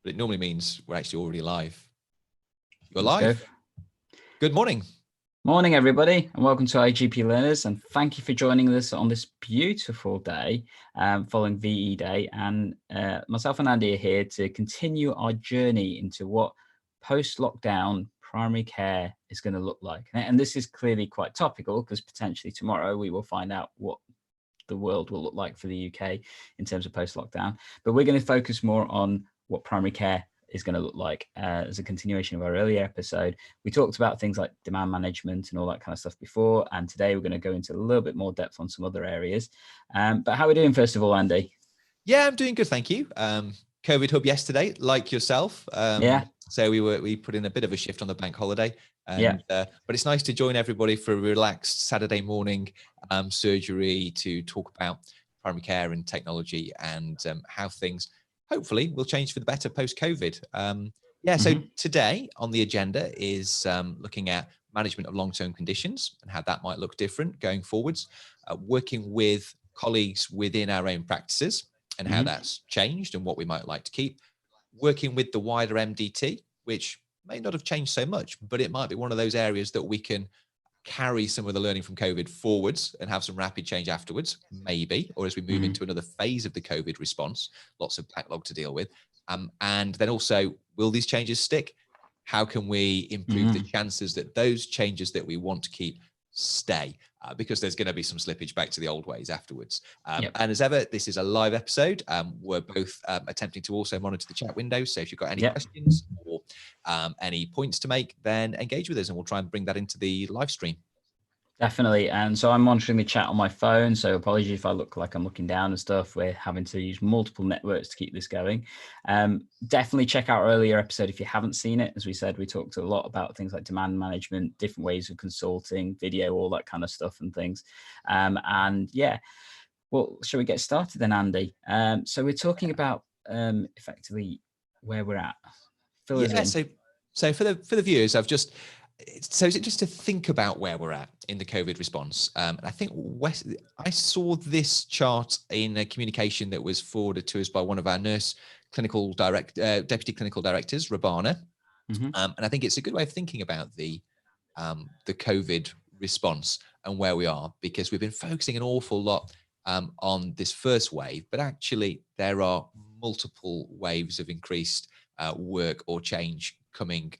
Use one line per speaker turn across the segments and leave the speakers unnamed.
but it normally means we're actually already live. You're
Let's
live. Good morning.
Morning, everybody, and welcome to eGP Learners. And thank you for joining us on this beautiful day following VE Day. And myself and Andy are here to continue our journey into what post-lockdown primary care is going to look like. And this is clearly quite topical because potentially tomorrow we will find out what the world will look like for the UK in terms of post-lockdown. But we're going to focus more on what primary care is going to look like as a continuation of our earlier episode. We talked about things like demand management and all that kind of stuff before, and today we're going to go into a little bit more depth on some other areas. But how are we doing, first of all, Andy?
Yeah, I'm doing good, thank you. COVID hub yesterday, like yourself.
Yeah.
So we put in a bit of a shift on the bank holiday, and but it's nice to join everybody for a relaxed Saturday morning surgery to talk about primary care and technology and how things hopefully will change for the better post-COVID. So today on the agenda is looking at management of long-term conditions and how that might look different going forwards, working with colleagues within our own practices and how that's changed and what we might like to keep, working with the wider MDT, which may not have changed so much, but it might be one of those areas that we can carry some of the learning from COVID forwards and have some rapid change afterwards, maybe, or as we move into another phase of the COVID response, lots of backlog to deal with. And then also, will these changes stick? How can we improve the chances that those changes that we want to keep stay? Because there's going to be some slippage back to the old ways afterwards. And as ever, this is a live episode. We're both attempting to also monitor the chat window. So if you've got any questions or any points to make, then engage with us and we'll try and bring that into the live stream.
Definitely. And so I'm monitoring the chat on my phone. So apologies if I look like I'm looking down and stuff. We're having to use multiple networks to keep this going. Definitely check out our earlier episode if you haven't seen it. As we said, we talked a lot about things like demand management, different ways of consulting, video, all that kind of stuff and things. Well, shall we get started then, Andy? So we're talking about effectively where we're at.
So for the viewers, so is it just to think about where we're at in the COVID response? And I think I saw this chart in a communication that was forwarded to us by one of our deputy clinical directors, Rabana. And I think it's a good way of thinking about the COVID response and where we are, because we've been focusing an awful lot on this first wave, but actually there are multiple waves of increased work or change coming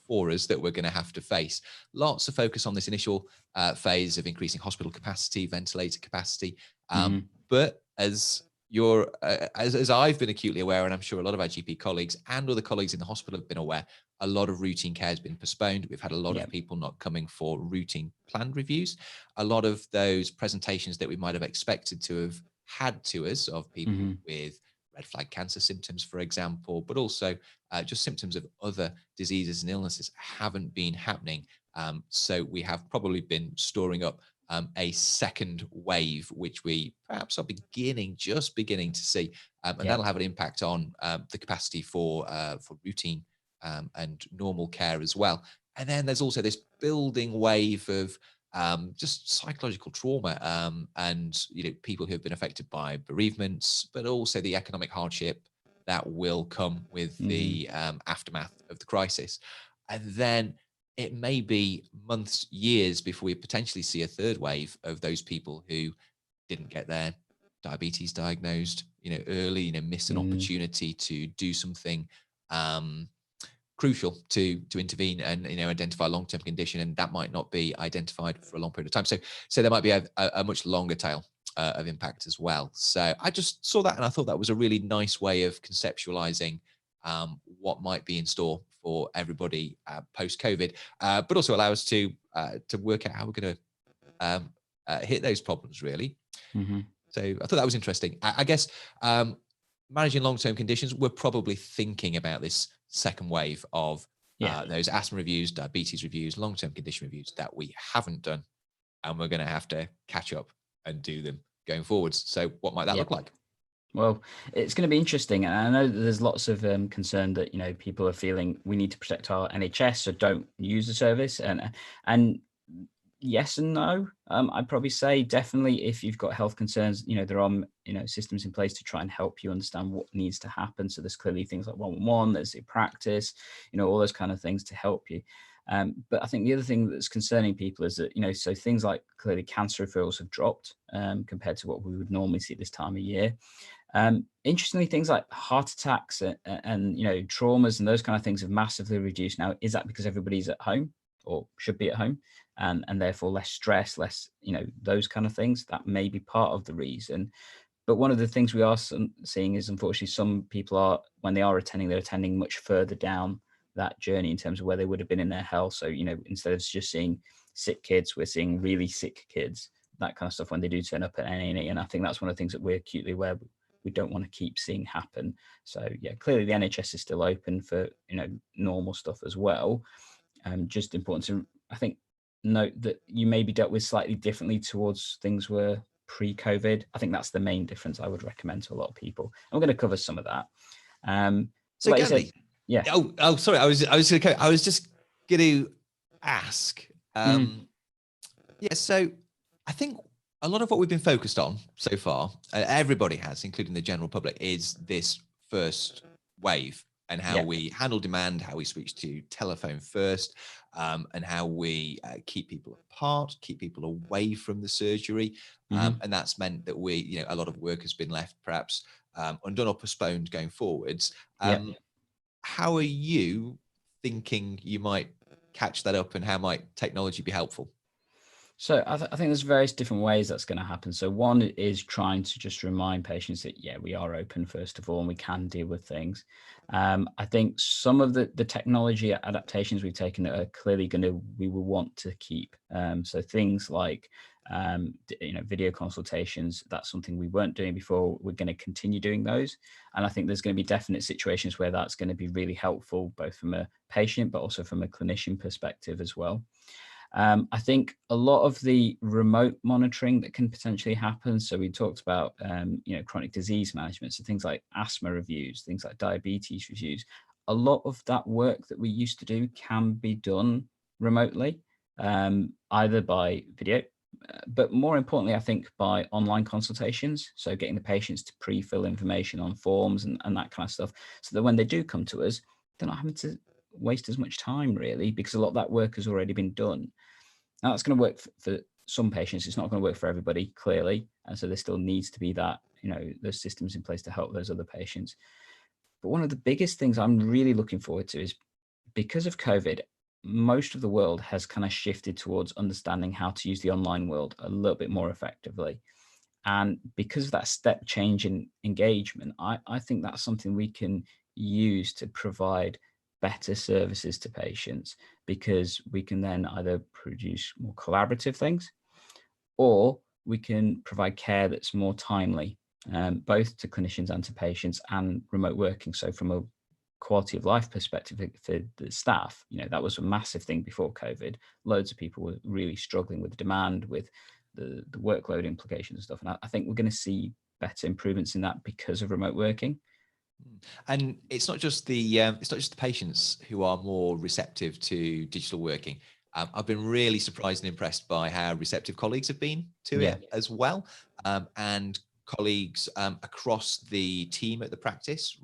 for us that we're going to have to face. Lots of focus on this initial phase of increasing hospital capacity, ventilator capacity. But as I've been acutely aware, and I'm sure a lot of our GP colleagues and other colleagues in the hospital have been aware, a lot of routine care has been postponed. We've had a lot of people not coming for routine planned reviews. A lot of those presentations that we might have expected to have had to us of people with red flag cancer symptoms, for example, but also just symptoms of other diseases and illnesses haven't been happening. So we have probably been storing up a second wave, which we perhaps are just beginning to see. And that'll have an impact on the capacity for routine and normal care as well. And then there's also this building wave of just psychological trauma and people who have been affected by bereavements, but also the economic hardship that will come with the aftermath of the crisis. And then it may be months, years before we potentially see a third wave of those people who didn't get their diabetes diagnosed, early, miss an opportunity to do something crucial to intervene and identify a long-term condition, and that might not be identified for a long period of time. So there might be a much longer tail of impact as well. So I just saw that and I thought that was a really nice way of conceptualizing what might be in store for everybody post-COVID, but also allow us to work out how we're going to hit those problems really. So I thought that was interesting. I guess managing long-term conditions, we're probably thinking about this second wave of those asthma reviews, diabetes reviews, long-term condition reviews that we haven't done, and we're going to have to catch up and do them going forwards. So what might that look like?
Well, it's going to be interesting. And I know that there's lots of concern that, people are feeling we need to protect our NHS, so don't use the service. And yes and no. I'd probably say definitely if you've got health concerns, there are, systems in place to try and help you understand what needs to happen. So there's clearly things like one-on-one, there's a practice, all those kind of things to help you. But I think the other thing that's concerning people is that, so things like clearly cancer referrals have dropped compared to what we would normally see at this time of year. Interestingly, things like heart attacks and traumas and those kind of things have massively reduced. Now, is that because everybody's at home or should be at home and therefore less stress, less, those kind of things? That may be part of the reason. But one of the things we are seeing is, unfortunately, some people are, when they are attending, they're attending much further down that journey in terms of where they would have been in their health. So, instead of just seeing sick kids, we're seeing really sick kids, that kind of stuff when they do turn up at A&E. And I think that's one of the things that we're acutely aware we don't want to keep seeing happen. So yeah, clearly the NHS is still open for, normal stuff as well. Just important to, I think, note that you may be dealt with slightly differently towards things were pre-COVID. I think that's the main difference I would recommend to a lot of people. I'm going to cover some of that.
So
like
Gandhi,
you said, yeah.
Oh, sorry. I was just going to ask. Yeah. So I think a lot of what we've been focused on so far, everybody has, including the general public, is this first wave and how we handle demand, how we switch to telephone first, and how we keep people apart, keep people away from the surgery. And that's meant that a lot of work has been left perhaps undone or postponed going forwards. How are you thinking you might catch that up, and how might technology be helpful?
So I think there's various different ways that's going to happen. So one is trying to just remind patients that, we are open, first of all, and we can deal with things. I think some of the technology adaptations we've taken are clearly we will want to keep. So things like, video consultations, that's something we weren't doing before. We're going to continue doing those. And I think there's going to be definite situations where that's going to be really helpful, both from a patient, but also from a clinician perspective as well. I think a lot of the remote monitoring that can potentially happen. So we talked about, chronic disease management. So things like asthma reviews, things like diabetes reviews. A lot of that work that we used to do can be done remotely, either by video, but more importantly, I think by online consultations. So getting the patients to pre-fill information on forms and that kind of stuff, so that when they do come to us, they're not having to waste as much time, really, because a lot of that work has already been done. Now, that's going to work for some patients. It's not going to work for everybody, clearly. And so there still needs to be that, those systems in place to help those other patients. But one of the biggest things I'm really looking forward to is, because of COVID, most of the world has kind of shifted towards understanding how to use the online world a little bit more effectively. And because of that step change in engagement, I think that's something we can use to provide better services to patients, because we can then either produce more collaborative things, or we can provide care that's more timely, both to clinicians and to patients, and remote working. So from a quality of life perspective for the staff, that was a massive thing before COVID. Loads of people were really struggling with demand, with the workload implications and stuff. And I think we're going to see better improvements in that because of remote working.
And it's not just the patients who are more receptive to digital working. I've been really surprised and impressed by how receptive colleagues have been to it as well, and colleagues across the team at the practice,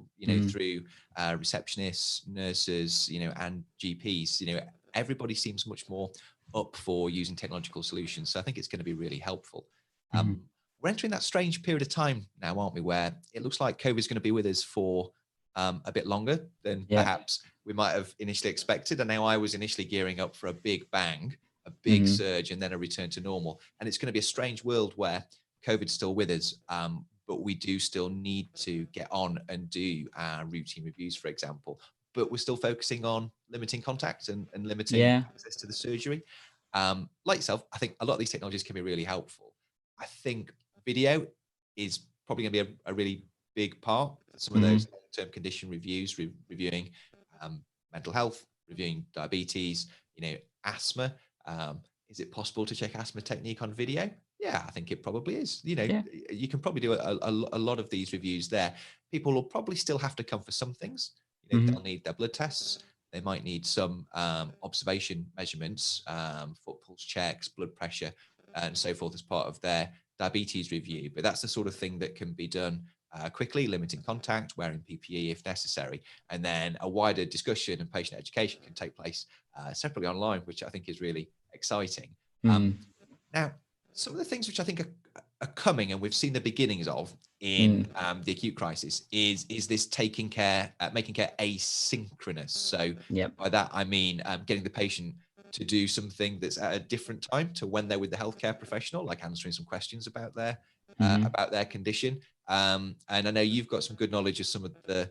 through receptionists, nurses, and GPs. Everybody seems much more up for using technological solutions. So I think it's going to be really helpful. We're entering that strange period of time now, aren't we, where it looks like COVID is going to be with us for a bit longer than perhaps we might have initially expected. And now I was initially gearing up for a big bang, a big surge, and then a return to normal. And it's going to be a strange world where COVID's still with us, but we do still need to get on and do our routine reviews, for example. But we're still focusing on limiting contact and limiting access to the surgery. Like yourself, I think a lot of these technologies can be really helpful. I think video is probably going to be a really big part for some of those long-term condition reviews, reviewing mental health, reviewing diabetes, asthma. Is it possible to check asthma technique on video? Yeah, I think it probably is. You can probably do a lot of these reviews there. People will probably still have to come for some things. They'll need their blood tests. They might need some observation measurements, foot pulse checks, blood pressure, and so forth as part of their diabetes review. But that's the sort of thing that can be done quickly, limiting contact, wearing PPE if necessary. And then a wider discussion and patient education can take place separately online, which I think is really exciting. Now, some of the things which I think are coming, and we've seen the beginnings of in the acute crisis, is this making care asynchronous. So by that I mean getting the patient to do something that's at a different time to when they're with the healthcare professional, like answering some questions about their condition. And I know you've got some good knowledge of some of the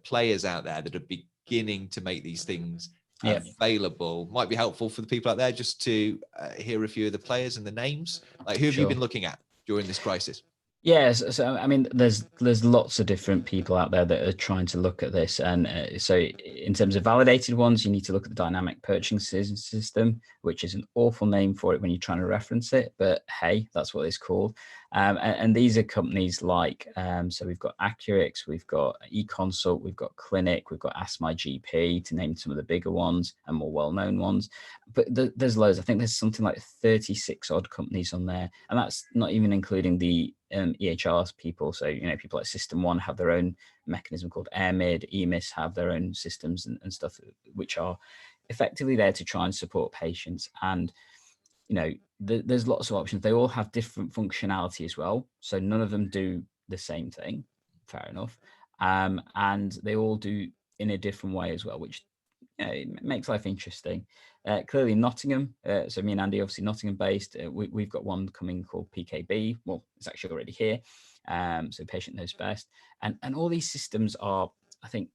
players out there that are beginning to make these things available. Might be helpful for the people out there just to hear a few of the players and the names. Like, who have you been looking at during this crisis?
Yes, so I mean, there's lots of different people out there that are trying to look at this, and so in terms of validated ones, you need to look at the dynamic Perching system, which is an awful name for it when you're trying to reference it, but hey, that's what it's called. And these are companies like, so we've got Accurix, we've got eConsult, we've got Clinic, we've got Ask My GP, to name some of the bigger ones and more well-known ones. But there's loads. I think there's something like 36 odd companies on there, and that's not even including the EHRs people. So, people like System One have their own mechanism called AirMid, EMIS have their own systems and stuff, which are effectively there to try and support patients. And, there's lots of options. They all have different functionality as well. So none of them do the same thing. Fair enough. And they all do in a different way as well, which it makes life interesting. Clearly Nottingham, so me and Andy, obviously Nottingham based, we've got one coming called PKB. Well, it's actually already here. So patient knows best. And all these systems are, I think,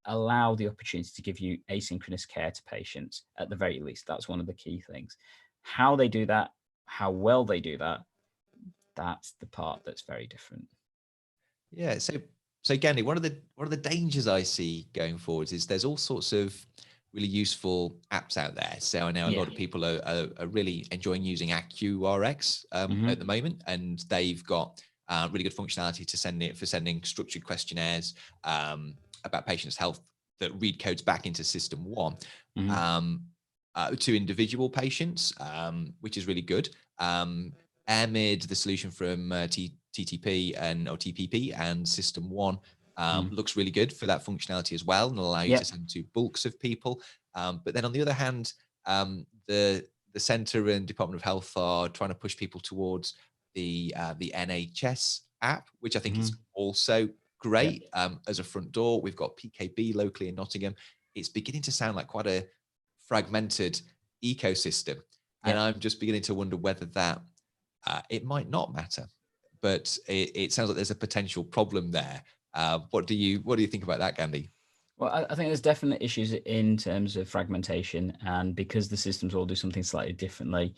allow the opportunity to give you asynchronous care to patients at the very least. That's one of the key things. How they do that, how well they do that, that's the part that's very different.
Yeah. So Gandhi, one of the dangers I see going forwards is there's all sorts of really useful apps out there. So I know a lot of people are really enjoying using AccuRx at the moment, and they've got really good functionality for sending structured questionnaires about patients' health that read codes back into System One to individual patients, which is really good. AirMid, the solution from TTP or TPP and System One, looks really good for that functionality as well, and allow you to send to bulks of people. But then on the other hand, the Centre and Department of Health are trying to push people towards the NHS app, which I think is also great as a front door. We've got PKB locally in Nottingham. It's beginning to sound like quite a fragmented ecosystem, and I'm just beginning to wonder whether that it might not matter, but it sounds like there's a potential problem there. What do you think about that, Gandhi?
Well, I think there's definite issues in terms of fragmentation, and because the systems all do something slightly differently,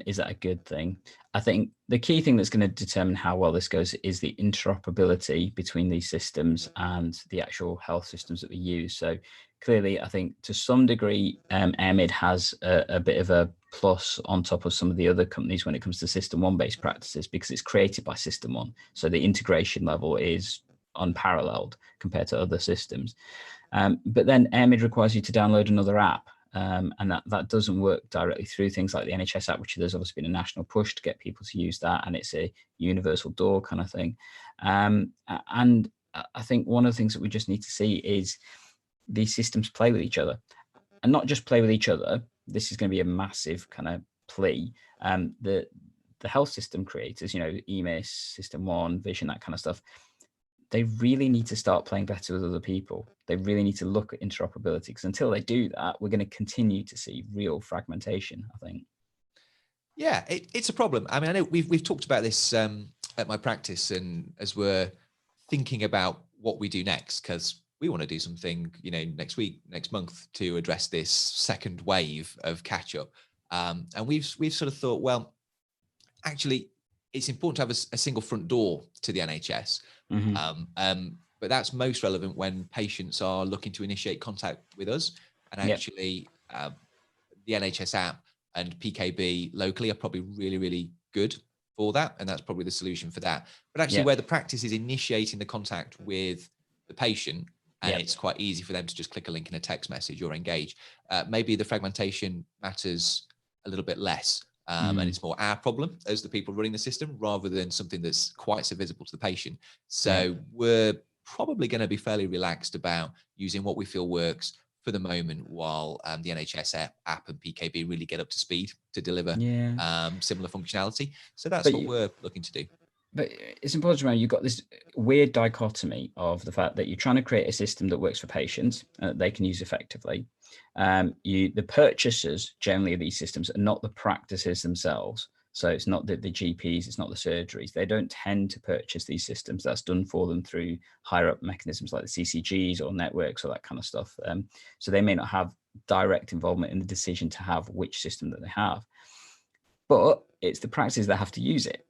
is that a good thing? I think the key thing that's going to determine how well this goes is the interoperability between these systems and the actual health systems that we use. So clearly, I think to some degree, AirMid has a bit of a plus on top of some of the other companies when it comes to System One based practices, because it's created by System One. So the integration level is unparalleled compared to other systems. But then AirMid requires you to download another app, and that doesn't work directly through things like the NHS app, which there's obviously been a national push to get people to use that, and it's a universal door kind of thing. And I think one of the things that we just need to see is these systems play with each other, and not just play with each other. This is going to be a massive kind of plea. The health system creators, EMIS, System One, Vision, that kind of stuff, they really need to start playing better with other people. They really need to look at interoperability, because until they do that, we're going to continue to see real fragmentation, I think.
Yeah, it's a problem. I mean, I know we've talked about this at my practice, and as we're thinking about what we do next, because we want to do something, next week, next month, to address this second wave of catch up. And we've sort of thought, well, actually, it's important to have a single front door to the NHS. But that's most relevant when patients are looking to initiate contact with us. And actually, the NHS app and PKB locally are probably really, really good for that. And that's probably the solution for that. But actually, where the practice is initiating the contact with the patient, and it's quite easy for them to just click a link in a text message or engage. Maybe the fragmentation matters a little bit less, and it's more our problem as the people running the system rather than something that's quite so visible to the patient. So we're probably going to be fairly relaxed about using what we feel works for the moment, while the NHS app and PKB really get up to speed to deliver similar functionality. So that's what we're looking to do.
But it's important to remember you've got this weird dichotomy of the fact that you're trying to create a system that works for patients that they can use effectively. The purchasers generally of these systems are not the practices themselves. So it's not the GPs, it's not the surgeries. They don't tend to purchase these systems. That's done for them through higher up mechanisms like the CCGs or networks or that kind of stuff. So they may not have direct involvement in the decision to have which system that they have. But it's the practices that have to use it.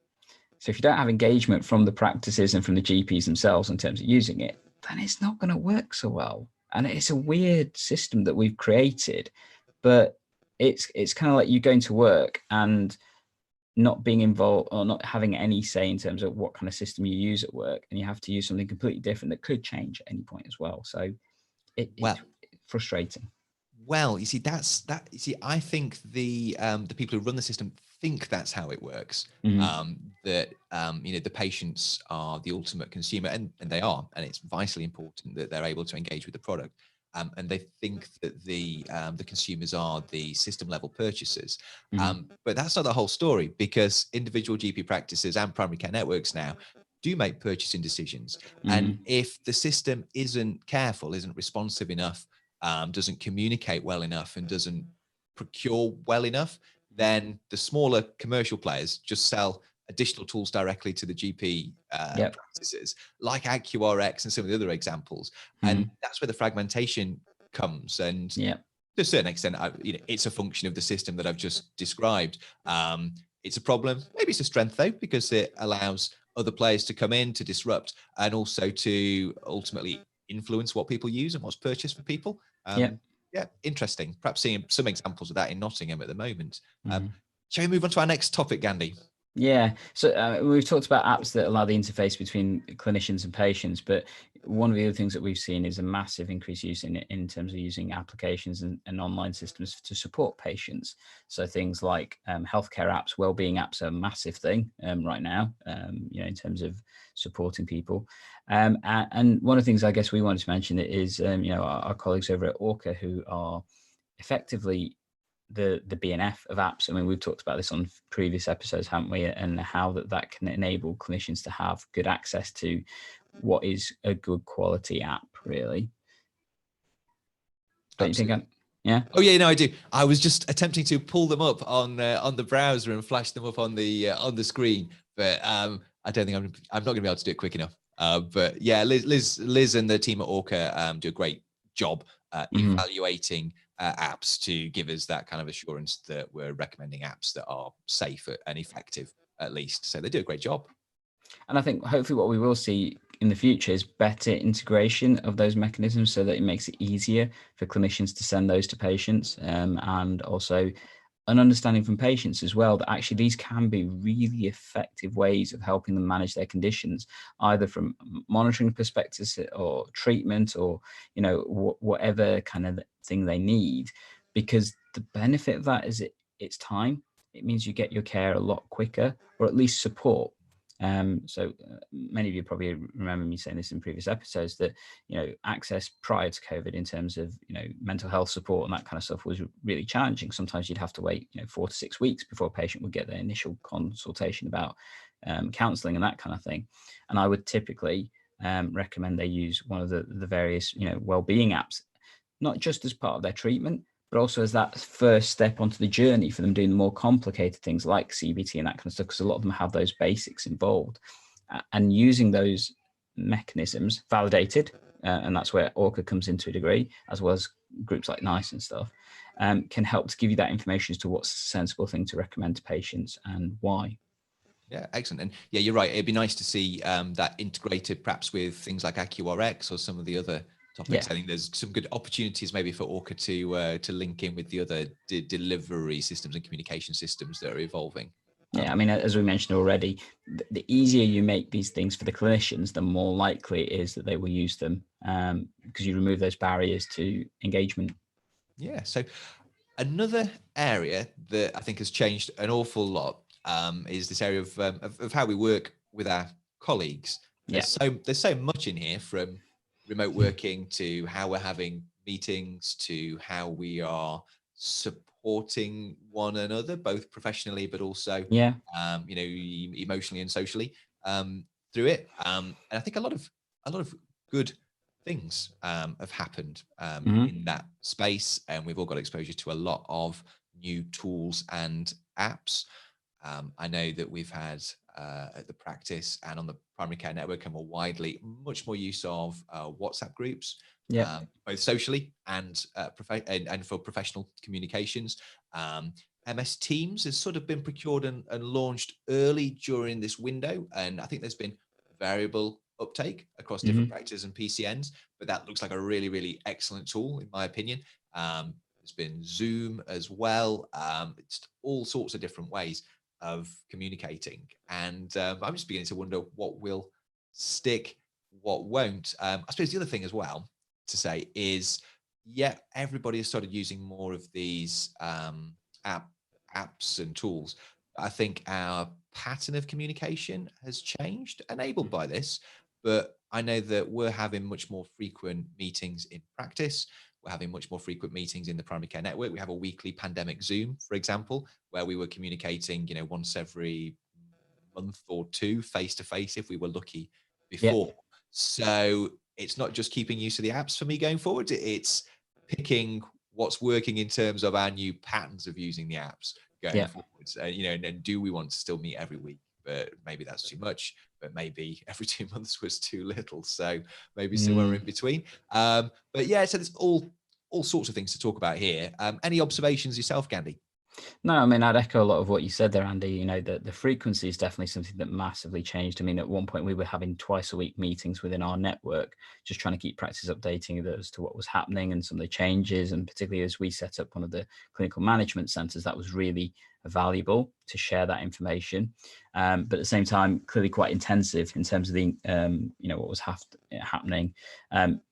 So if you don't have engagement from the practices and from the GPs themselves in terms of using it, then it's not going to work so well. And it's a weird system that we've created, but it's kind of like you going to work and not being involved or not having any say in terms of what kind of system you use at work, and you have to use something completely different that could change at any point as well. So it's frustrating.
Well, you see, I think the people who run the system think that's how it works. That the patients are the ultimate consumer, and they are, and it's vitally important that they're able to engage with the product. And they think that the consumers are the system level purchasers. But that's not the whole story, because individual GP practices and primary care networks now do make purchasing decisions. And if the system isn't careful, isn't responsive enough, doesn't communicate well enough, and doesn't procure well enough, then the smaller commercial players just sell additional tools directly to the GP practices, like AccuRx and some of the other examples. And that's where the fragmentation comes. And to a certain extent, it's a function of the system that I've just described. It's a problem. Maybe it's a strength, though, because it allows other players to come in, to disrupt, and also to ultimately influence what people use and what's purchased for people. Interesting. Perhaps seeing some examples of that in Nottingham at the moment. Shall we move on to our next topic, Gandhi?
Yeah, so we've talked about apps that allow the interface between clinicians and patients, but one of the other things that we've seen is a massive increase use in terms of using applications and online systems to support patients. So things like healthcare apps, wellbeing apps are a massive thing right now, in terms of supporting people. And one of the things I guess we wanted to mention is, our colleagues over at Orca, who are effectively the BNF of apps. I mean, we've talked about this on previous episodes, haven't we? And how that can enable clinicians to have good access to what is a good quality app, really. Don't you think? Yeah.
Oh yeah, no, I do. I was just attempting to pull them up on the browser and flash them up on the screen, but I don't think I'm not going to be able to do it quick enough. But yeah, Liz and the team at Orca do a great job evaluating apps to give us that kind of assurance that we're recommending apps that are safe and effective, at least. So they do a great job.
And I think hopefully what we will see in the future is better integration of those mechanisms, so that it makes it easier for clinicians to send those to patients, and also an understanding from patients as well that actually these can be really effective ways of helping them manage their conditions, either from monitoring perspectives or treatment, or whatever kind of thing they need. Because the benefit of that is it's time. It means you get your care a lot quicker, or at least support. So many of you probably remember me saying this in previous episodes, that access prior to COVID in terms of mental health support and that kind of stuff was really challenging. Sometimes you'd have to wait 4 to 6 weeks before a patient would get their initial consultation about counselling and that kind of thing. And I would typically recommend they use one of the various well-being apps, not just as part of their treatment, but also as that first step onto the journey for them doing the more complicated things like CBT and that kind of stuff, because a lot of them have those basics involved. And using those mechanisms validated, and that's where Orca comes into a degree, as well as groups like NICE and stuff, can help to give you that information as to what's a sensible thing to recommend to patients and why.
Yeah, excellent. And yeah, you're right. It'd be nice to see that integrated perhaps with things like AccuRx or some of the other topics. I think there's some good opportunities maybe for Orca to link in with the other delivery systems and communication systems that are evolving.
Yeah, I mean, as we mentioned already, the easier you make these things for the clinicians, the more likely it is that they will use them, because you remove those barriers to engagement.
Yeah. So another area that I think has changed an awful lot is this area of how we work with our colleagues.
Yeah.
There's so much in here, from remote working to how we're having meetings to how we are supporting one another, both professionally but also
Yeah.
emotionally and socially through it. And I think a lot of good things have happened
Hmm.
in that space, and we've all got exposure to a lot of new tools and apps. I know that we've had at the practice and on the primary care network, and more widely, much more use of WhatsApp groups,
Yeah.
both socially and and for professional communications. MS Teams has sort of been procured and launched early during this window, and I think there's been variable uptake across different
Hmm.
practices and PCNs, but that looks like a really, really excellent tool, in my opinion. There's been Zoom as well. It's all sorts of different ways of communicating. And I'm just beginning to wonder what will stick, what won't. I suppose the other thing as well to say is, yeah, everybody has started using more of these apps and tools. I think our pattern of communication has changed, enabled by this. But I know that we're having much more frequent meetings in practice. We're having much more frequent meetings in the primary care network. We have a weekly pandemic Zoom, for example, where we were communicating, once every month or two, face to face, if we were lucky
Yeah.
before. So it's not just keeping use of the apps for me going forward. It's picking what's working in terms of our new patterns of using the apps going
Yeah.
forwards. And do we want to still meet every week? But maybe that's too much. But maybe every 2 months was too little. So maybe somewhere in between. But yeah, so there's all sorts of things to talk about here. Any observations yourself, Gandhi?
No, I mean, I'd echo a lot of what you said there, Andy. You know, the frequency is definitely something that massively changed. I mean, at one point we were having twice a week meetings within our network, just trying to keep practice updating as to what was happening and some of the changes. And particularly as we set up one of the clinical management centers, that was really valuable to share that information. But at the same time, clearly quite intensive in terms of the, what was happening.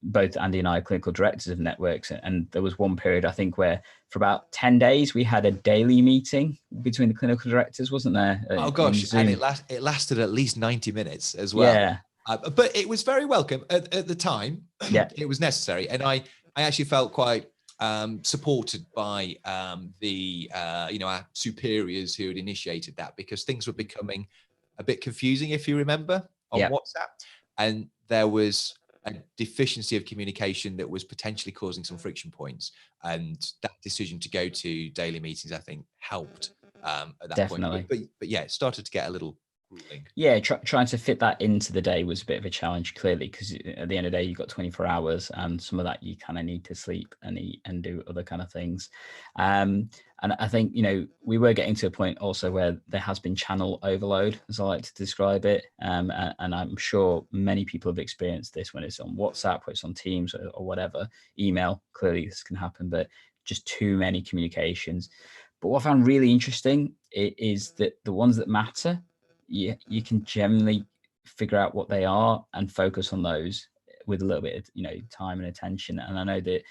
Both Andy and I are clinical directors of networks. And there was one period, I think, where for about 10 days, we had a daily meeting between the clinical directors, wasn't there?
Oh
In
gosh, and
Zoom.
it lasted at least 90 minutes as well.
Yeah.
But it was very welcome at the time.
Yeah.
It was necessary, and I actually felt quite supported by our superiors who had initiated that, because things were becoming a bit confusing, if you remember, on
Yeah.
WhatsApp, and there was a deficiency of communication that was potentially causing some friction points. And that decision to go to daily meetings, I think, helped at that point.
Definitely.
But yeah, it started to get a little grueling.
Yeah, trying to fit that into the day was a bit of a challenge, clearly, because at the end of the day, you've got 24 hours, and some of that you kind of need to sleep and eat and do other kind of things. And I think, we were getting to a point also where there has been channel overload, as I like to describe it. And I'm sure many people have experienced this when it's on WhatsApp, when it's on Teams or whatever, email. Clearly, this can happen, but just too many communications. But what I found really interesting is that the ones that matter, you can generally figure out what they are and focus on those with a little bit of time and attention. And I know that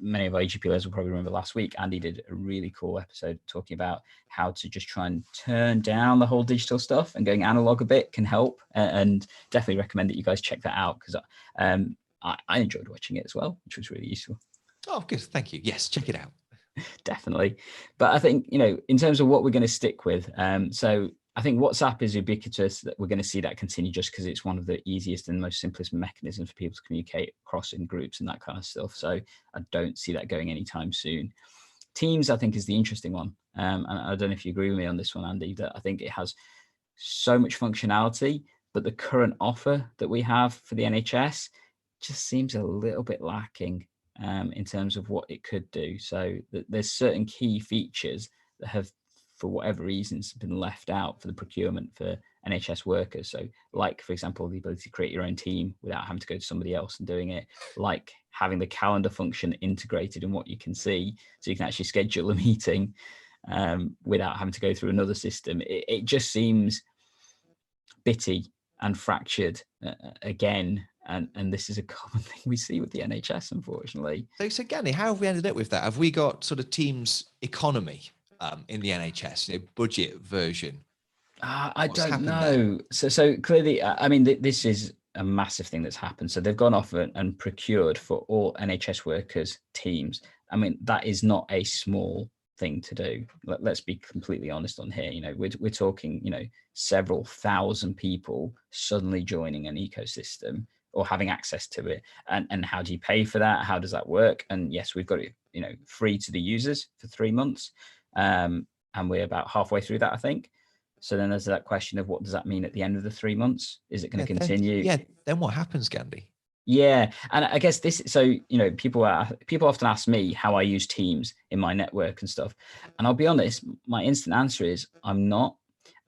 many of our EGP players will probably remember last week Andy did a really cool episode talking about how to just try and turn down the whole digital stuff, and going analog a bit can help, and definitely recommend that you guys check that out, because I enjoyed watching it as well, which was really useful.
Oh, good. Thank you. Yes, check it out.
Definitely. But I think, in terms of what we're going to stick with, so I think WhatsApp is ubiquitous, that we're going to see that continue, just because it's one of the easiest and most simplest mechanisms for people to communicate across in groups and that kind of stuff. So I don't see that going anytime soon. Teams, I think, is the interesting one. And I don't know if you agree with me on this one, Andy, that I think it has so much functionality, but the current offer that we have for the NHS just seems a little bit lacking in terms of what it could do. So there's certain key features that have, for whatever reasons, been left out for the procurement for NHS workers. So like, for example, the ability to create your own team without having to go to somebody else and doing it, like having the calendar function integrated in what you can see, so you can actually schedule a meeting. without having to go through another system. It just seems bitty and fractured again. And this is a common thing we see with the NHS, unfortunately.
So Gandhi, how have we ended up with that? Have we got sort of Teams economy in the NHS, budget version?
I
What's
don't
happened there?
know. So clearly, I mean, this is a massive thing that's happened. So they've gone off and procured for all NHS workers Teams. I mean, that is not a small thing to do. Let's be completely honest on here. We're talking, several thousand people suddenly joining an ecosystem or having access to it. And how do you pay for that? How does that work? And yes, we've got it, free to the users for 3 months. And we're about halfway through that, I think. So then there's that question of what does that mean at the end of the 3 months? Is it going to continue?
Then what happens, Gandhi?
Yeah, and I guess this. So people often ask me how I use Teams in my network and stuff, and I'll be honest, my instant answer is I'm not.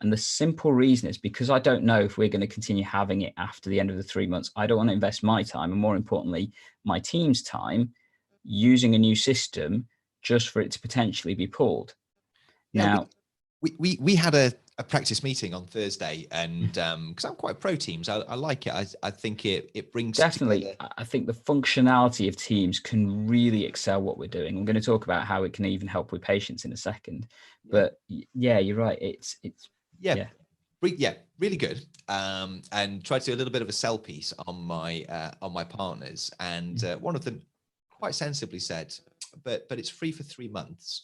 And the simple reason is because I don't know if we're going to continue having it after the end of the 3 months. I don't want to invest my time, and more importantly, my team's time, using a new system just for it to potentially be pulled.
Yeah,
Now,
we had a practice meeting on Thursday, and because I'm quite pro Teams, I like it. I think it brings
definitely
together.
I think the functionality of Teams can really excel what we're doing. I'm going to talk about how it can even help with patients in a second, but yeah, you're right. It's
yeah, really good. And tried to do a little bit of a sell piece on my partners, and one of them quite sensibly said, but it's free for 3 months.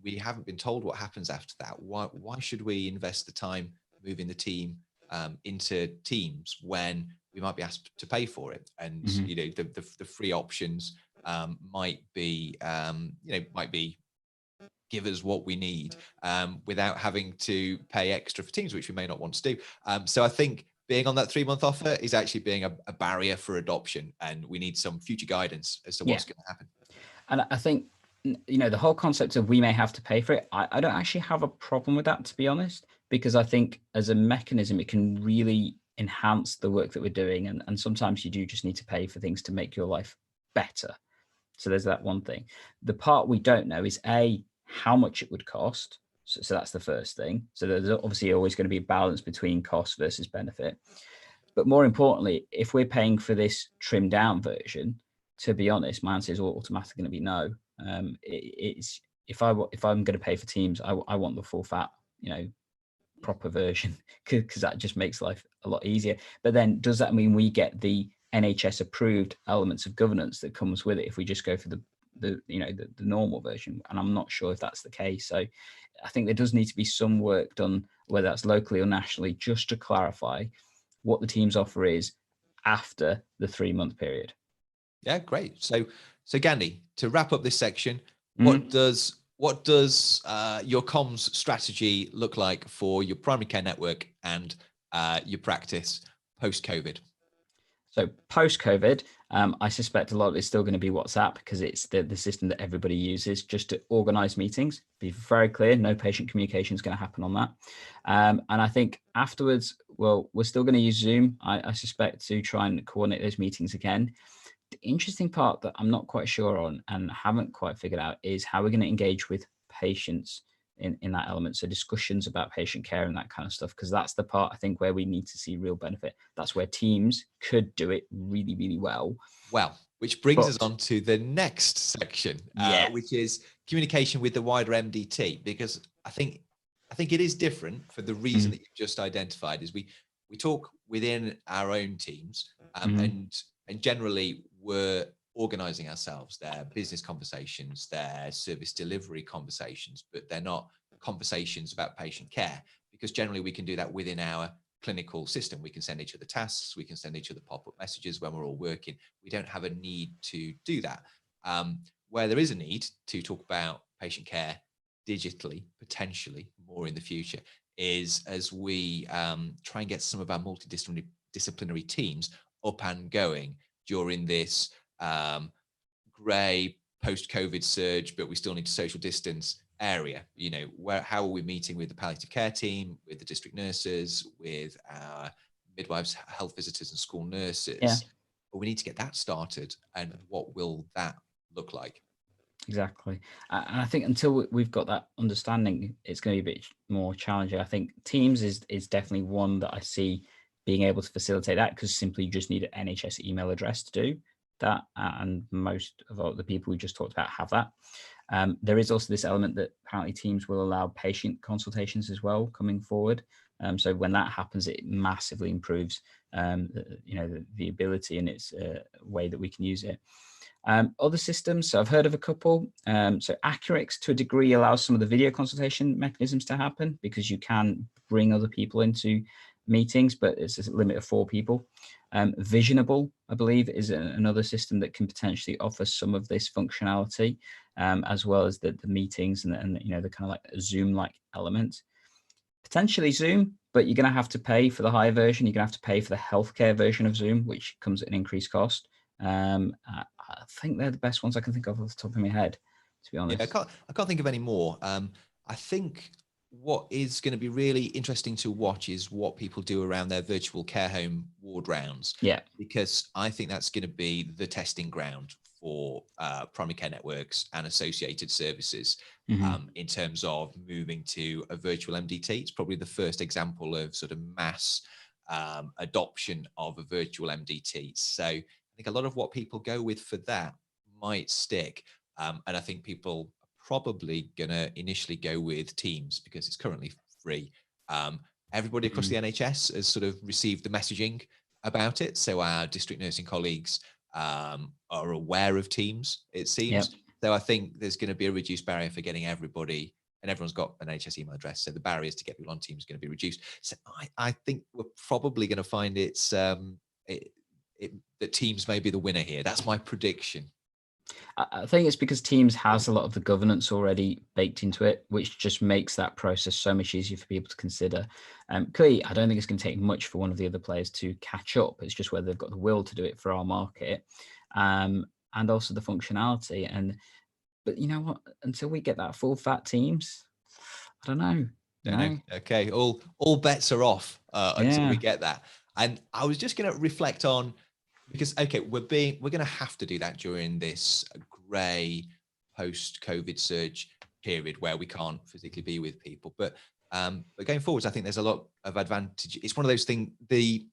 We haven't been told what happens after that. Why should we invest the time moving the team into Teams when we might be asked to pay for it? And the free options might be give us what we need without having to pay extra for Teams, which we may not want to do. So I think being on that 3-month offer is actually being a barrier for adoption, and we need some future guidance as to what's going to happen.
And I think, the whole concept of we may have to pay for it, I don't actually have a problem with that, to be honest, because I think as a mechanism, it can really enhance the work that we're doing. And sometimes you do just need to pay for things to make your life better. So there's that one thing. The part we don't know is how much it would cost. So that's the first thing. So there's obviously always going to be a balance between cost versus benefit. But more importantly, if we're paying for this trimmed down version, to be honest, my answer is automatically going to be no. It's if I'm going to pay for Teams, I want the full fat, proper version, because that just makes life a lot easier. But then does that mean we get the NHS approved elements of governance that comes with it if we just go for the normal version? And I'm not sure if that's the case. So I think there does need to be some work done, whether that's locally or nationally, just to clarify what the Teams offer is after the 3-month period.
Yeah, great. So Gandhi, to wrap up this section, what does your comms strategy look like for your primary care network and your practice post-COVID?
So post-COVID, I suspect a lot of it's still going to be WhatsApp, because it's the system that everybody uses just to organize meetings. Be very clear, no patient communication is going to happen on that. And I think afterwards, well, we're still going to use Zoom, I suspect, to try and coordinate those meetings again. The interesting part that I'm not quite sure on and haven't quite figured out is how we're going to engage with patients in that element. So discussions about patient care and that kind of stuff, because that's the part I think where we need to see real benefit. That's where Teams could do it really, really well.
Well, which brings us on to the next section, which is communication with the wider MDT, because I think it is different for the reason that you've just identified. Is we talk within our own teams, and generally we're organizing ourselves. They're business conversations, they're service delivery conversations, but they're not conversations about patient care, because generally we can do that within our clinical system. We can send each other tasks, we can send each other pop-up messages when we're all working. We don't have a need to do that. Where there is a need to talk about patient care digitally, potentially more in the future, is as we try and get some of our multidisciplinary teams up and going during this grey post-COVID surge, but we still need to social distance area. How are we meeting with the palliative care team, with the district nurses, with our midwives, health visitors and school nurses? But we need to get that started. And what will that look like?
Exactly. And I think until we've got that understanding, it's going to be a bit more challenging. I think Teams is definitely one that I see being able to facilitate that, because simply you just need an NHS email address to do that. And most of all the people we just talked about have that. There is also this element that apparently Teams will allow patient consultations as well coming forward. So when that happens, it massively improves, the ability and its way that we can use it. Other systems, so I've heard of a couple. So Accurix, to a degree, allows some of the video consultation mechanisms to happen, because you can bring other people into meetings, but it's a limit of 4 people. Visionable, I believe, is another system that can potentially offer some of this functionality, as well as the meetings and the kind of like Zoom-like element. Potentially Zoom, but you're going to have to pay for the higher version. You're going to have to pay for the healthcare version of Zoom, which comes at an increased cost. I think they're the best ones I can think of off the top of my head, to be honest.
Yeah, I can't think of any more. I think what is going to be really interesting to watch is what people do around their virtual care home ward rounds.
Yeah.
Because I think that's going to be the testing ground for primary care networks and associated services, in terms of moving to a virtual MDT. It's probably the first example of sort of mass adoption of a virtual MDT. So I think a lot of what people go with for that might stick. And I think people are probably going to initially go with Teams because it's currently free. Everybody across the NHS has sort of received the messaging about it. So our district nursing colleagues are aware of Teams, it seems.
Yep.
So I think there's going to be a reduced barrier for getting everybody, and everyone's got an NHS email address. So the barriers to get people on Teams are going to be reduced. So I think we're probably going to find that Teams may be the winner here. That's my prediction.
I think it's because Teams has a lot of the governance already baked into it, which just makes that process so much easier for people to consider. Clearly, I don't think it's going to take much for one of the other players to catch up. It's just whether they've got the will to do it for our market, and also the functionality. But you know what? Until we get that full fat Teams, I don't know.
No. Okay, all bets are off until we get that. And I was just going to reflect on, because we're going to have to do that during this grey post-COVID surge period where we can't physically be with people. But going forwards, I think there's a lot of advantage. It's one of those things. The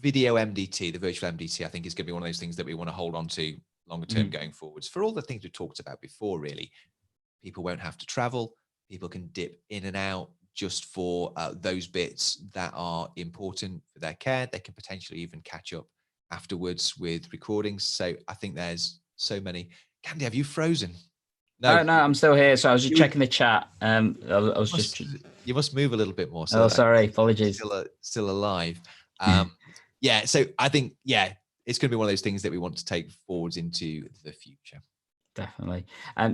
video MDT, the virtual MDT, I think is going to be one of those things that we want to hold on to longer term going forwards. For all the things we talked about before, really, people won't have to travel. People can dip in and out just for those bits that are important for their care. They can potentially even catch up afterwards with recordings. So I think there's so many. Candy, have you frozen?
No, I'm still here. So I was just checking the chat.
You must move a little bit more.
So sorry, apologies.
Still alive. Yeah. So I think it's going to be one of those things that we want to take forwards into the future.
Definitely.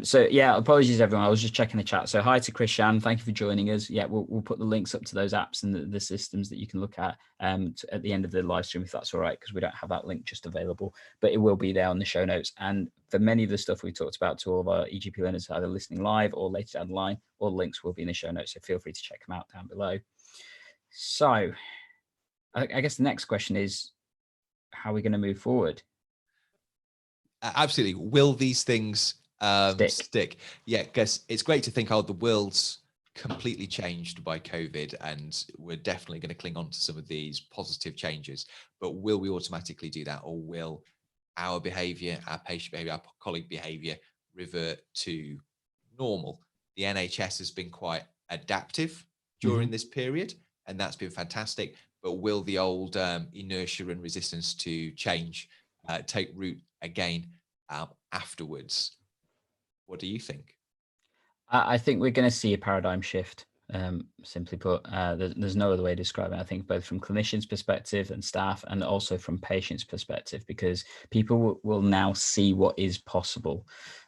So apologies everyone. I was just checking the chat. So hi to Chris Shan. Thank you for joining us. Yeah, we'll put the links up to those apps and the systems that you can look at the end of the live stream, if that's all right, because we don't have that link just available, but it will be there on the show notes. And for many of the stuff we talked about to all of our eGP learners, either listening live or later down the line, all the links will be in the show notes. So feel free to check them out down below. So I guess the next question is, how are we going to move forward?
Absolutely. Will these things stick? Yeah, because it's great to think, the world's completely changed by COVID and we're definitely going to cling on to some of these positive changes. But will we automatically do that, or will our behaviour, our patient behaviour, our colleague behaviour revert to normal? The NHS has been quite adaptive during this period, and that's been fantastic. But will the old inertia and resistance to change take root again afterwards? What do you think?
I think we're going to see a paradigm shift. Simply put, there's no other way to describe it. I think both from clinicians' perspective and staff, and also from patients' perspective, because people will now see what is possible.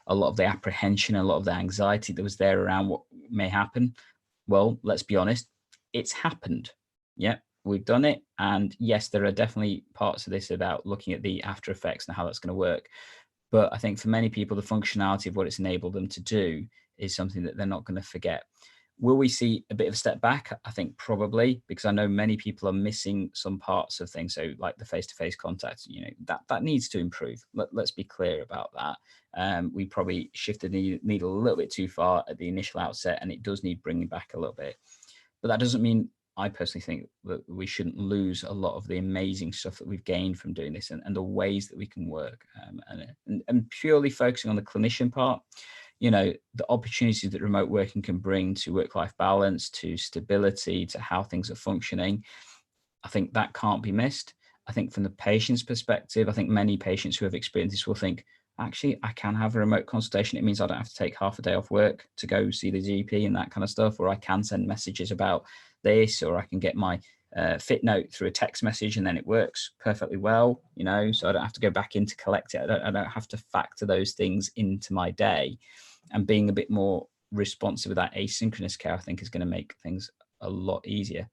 A lot of the apprehension, a lot of the anxiety that was there around what may happen, well, let's be honest, it's happened. Yeah, we've done it. And yes, there are definitely parts of this about looking at the after effects and how that's going to work. But I think for many people, the functionality of what it's enabled them to do is something that they're not going to forget. Will we see a bit of a step back? I think probably, because I know many people are missing some parts of things. So like the face-to-face contact, that needs to improve. Let's be clear about that. We probably shifted the needle a little bit too far at the initial outset, and it does need bringing back a little bit. But that doesn't mean, I personally think, that we shouldn't lose a lot of the amazing stuff that we've gained from doing this, and the ways that we can work, and purely focusing on the clinician part. The opportunities that remote working can bring to work-life balance, to stability, to how things are functioning, I think that can't be missed. I think from the patient's perspective, I think many patients who have experienced this will think, actually, I can have a remote consultation. It means I don't have to take half a day off work to go see the GP and that kind of stuff, or I can send messages about this, or I can get my fit note through a text message and then it works perfectly well, so I don't have to go back in to collect it. I don't have to factor those things into my day. And being a bit more responsive with that asynchronous care, I think, is going to make things a lot easier.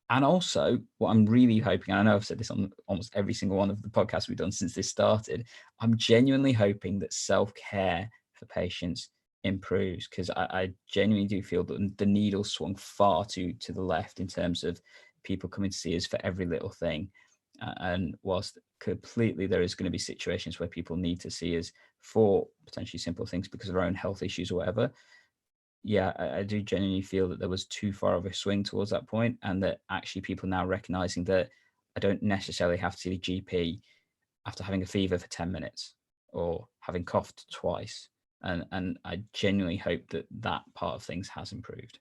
And also, what I'm really hoping, and I know I've said this on almost every single one of the podcasts we've done since this started, I'm genuinely hoping that self-care for patients improves, because I genuinely do feel that the needle swung far to the left in terms of people coming to see us for every little thing. And whilst completely there is going to be situations where people need to see us for potentially simple things because of their own health issues or whatever, yeah, I do genuinely feel that there was too far of a swing towards that point, and that actually people now recognizing that I don't necessarily have to see the GP after having a fever for 10 minutes or having coughed twice. And I genuinely hope that part of things has improved.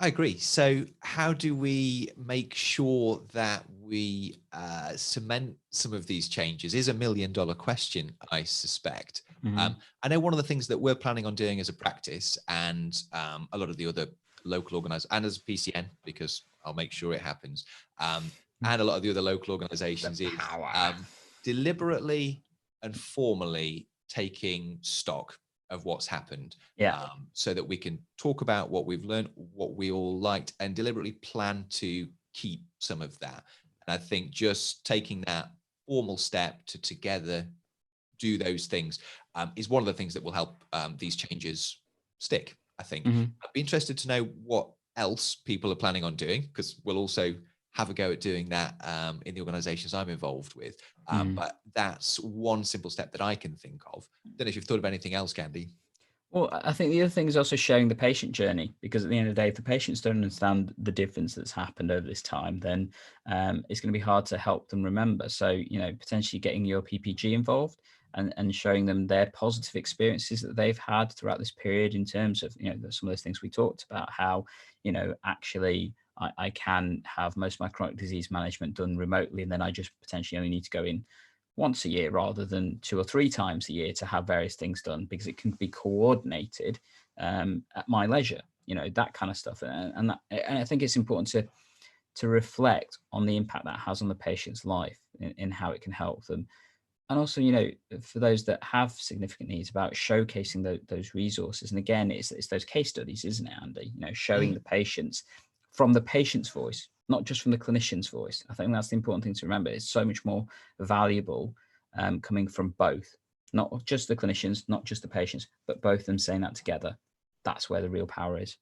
I agree. So how do we make sure that we cement some of these changes is $1 million question, I suspect.
Mm-hmm.
I know one of the things that we're planning on doing as a practice, and a lot of the other local organizers, and as PCN, because I'll make sure it happens, and a lot of the other local organizations, is deliberately and formally taking stock of what's happened, so that we can talk about what we've learned, what we all liked, and deliberately plan to keep some of that. And I think just taking that formal step to together do those things is one of the things that will help these changes stick, I think.
Mm-hmm.
I'd be interested to know what else people are planning on doing, because we'll also have a go at doing that in the organizations I'm involved with. But that's one simple step that I can think of. I don't know if you've thought of anything else, Gandhi.
Well, I think the other thing is also showing the patient journey, because at the end of the day, if the patients don't understand the difference that's happened over this time, then it's going to be hard to help them remember. So, potentially getting your PPG involved and showing them their positive experiences that they've had throughout this period, in terms of, some of those things we talked about, how, actually I can have most of my chronic disease management done remotely, and then I just potentially only need to go in once a year rather than 2 or 3 times a year to have various things done, because it can be coordinated at my leisure, that kind of stuff. And I think it's important to reflect on the impact that has on the patient's life, in how it can help them. And also, for those that have significant needs, about showcasing those resources. And again, it's those case studies, isn't it, Andy? Showing the patients from the patient's voice, not just from the clinician's voice. I think that's the important thing to remember. It's so much more valuable coming from both, not just the clinicians, not just the patients, but both of them saying that together. That's where the real power is.